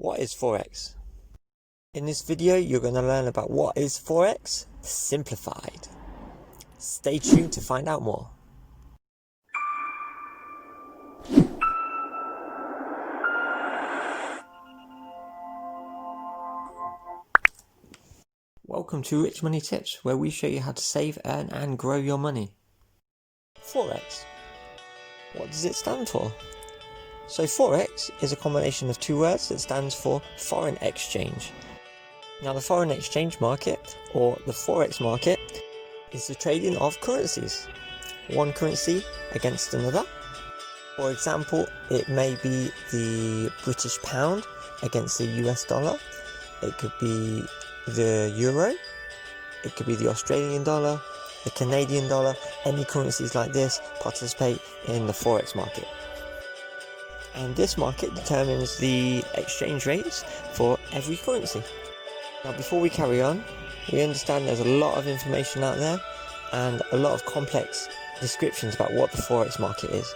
What is Forex? In this video, you're going to learn about what is Forex simplified. Stay tuned to find out more. Welcome to Rich Money Tips, where we show you how to save, earn and grow your money. Forex. What does it stand for? So Forex is a combination of two words that stands for foreign exchange. Now the foreign exchange market, or the Forex market, is the trading of currencies. One currency against another. For example, it may be the British pound against the US dollar. It could be the euro. It could be the Australian dollar, the Canadian dollar. Any currencies like this participate in the Forex market. And this market determines the exchange rates for every currency. Now before we carry on, we understand there's a lot of information out there and a lot of complex descriptions about what the Forex market is.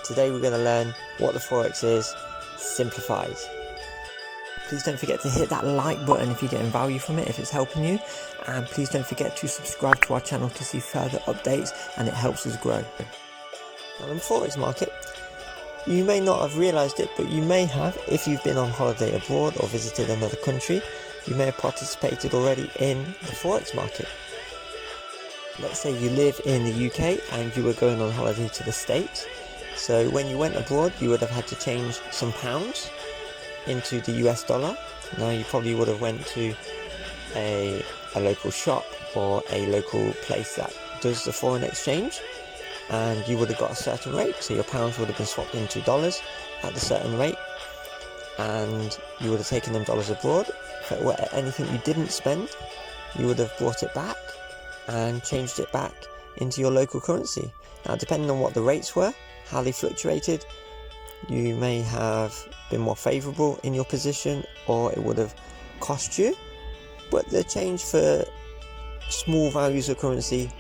Today we're going to learn what the Forex is simplified. Please don't forget to hit that like button if you're getting value from it, if it's helping you. And please don't forget to subscribe to our channel to see further updates, and it helps us grow. Now in the Forex market, you may not have realised it, but you may have, if you've been on holiday abroad or visited another country, you may have participated already in the Forex market. Let's say you live in the UK and you were going on holiday to the States. So when you went abroad, you would have had to change some pounds into the US dollar. Now you probably would have went to a local shop or a local place that does the foreign exchange, and you would have got a certain rate, so your pounds would have been swapped into dollars at a certain rate, and you would have taken them dollars abroad. For anything you didn't spend, you would have brought it back and changed it back into your local currency. Now depending on what the rates were, how they fluctuated, you may have been more favourable in your position, or it would have cost you. But the change for small values of currency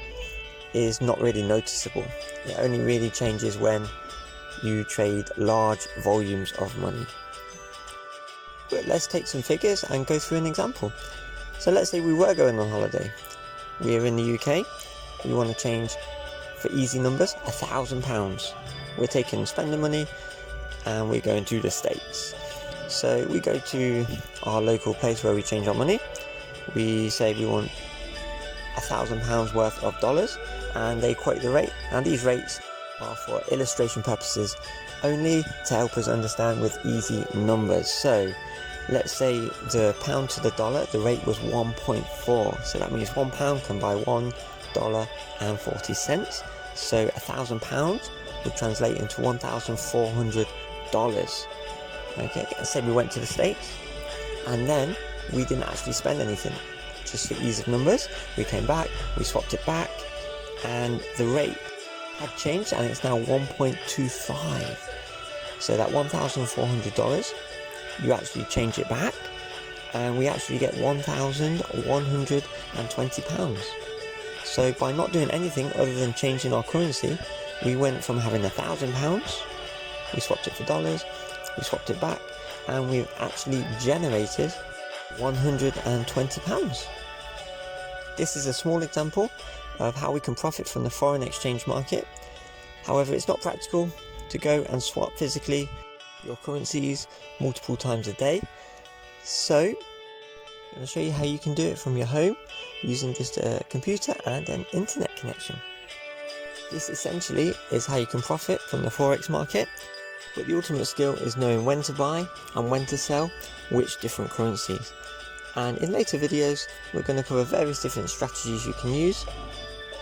is not really noticeable. It only really changes when you trade large volumes of money. But let's take some figures and go through an example. So let's say we were going on holiday. We're in the UK. We want to change, for easy numbers, £1,000. We're taking spending money and we're going to the States. So we go to our local place where we change our money. We say we want £1,000 worth of dollars, and they quote the rate. And these rates are for illustration purposes only, to help us understand with easy numbers. So let's say the pound to the dollar, the rate was 1.4. So that means £1 can buy $1.40. So £1,000 would translate into $1,400. Okay, let's say we went to the States and then we didn't actually spend anything. Just for ease of numbers, we came back, we swapped it back, and the rate had changed and it's now 1.25. So that $1,400, you actually change it back and we actually get £1,120. So by not doing anything other than changing our currency, we went from having £1,000, we swapped it for dollars, we swapped it back, and we've actually generated £120. This is a small example of how we can profit from the foreign exchange market. However, it's not practical to go and swap physically your currencies multiple times a day. So I'm going to show you how you can do it from your home using just a computer and an internet connection. This essentially is how you can profit from the Forex market, but the ultimate skill is knowing when to buy and when to sell which different currencies. And in later videos, we're going to cover various different strategies you can use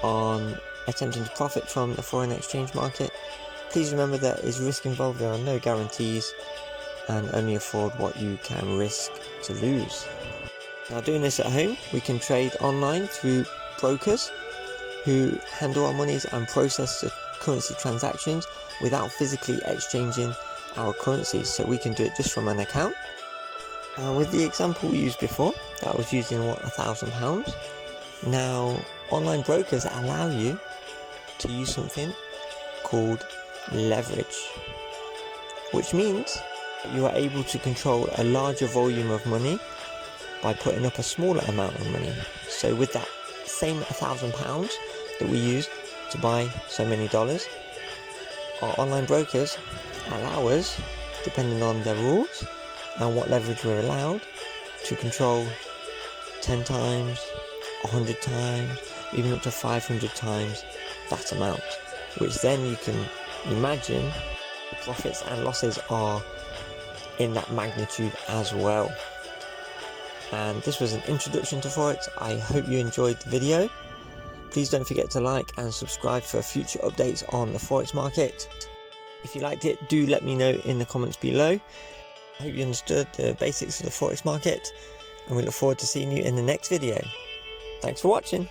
on attempting to profit from the foreign exchange market. Please remember there is risk involved, there are no guarantees, and only afford what you can risk to lose. Now doing this at home, we can trade online through brokers who handle our monies and process the currency transactions without physically exchanging our currencies. So we can do it just from an account. With the example we used before, that was using £1,000. Now online brokers allow you to use something called leverage, which means You are able to control a larger volume of money by putting up a smaller amount of money. So with that same £1,000 that we use to buy so many dollars, our online brokers allow us, depending on their rules and what leverage we're allowed, to control 10 times, 100 times, even up to 500 times that amount, which then you can imagine the profits and losses are in that magnitude as well. And this was an introduction to Forex. I hope you enjoyed the video. Please don't forget to like and subscribe for future updates on the Forex market. If you liked it, do let me know in the comments below. I hope you understood the basics of the Forex market, and we look forward to seeing you in the next video. Thanks for watching.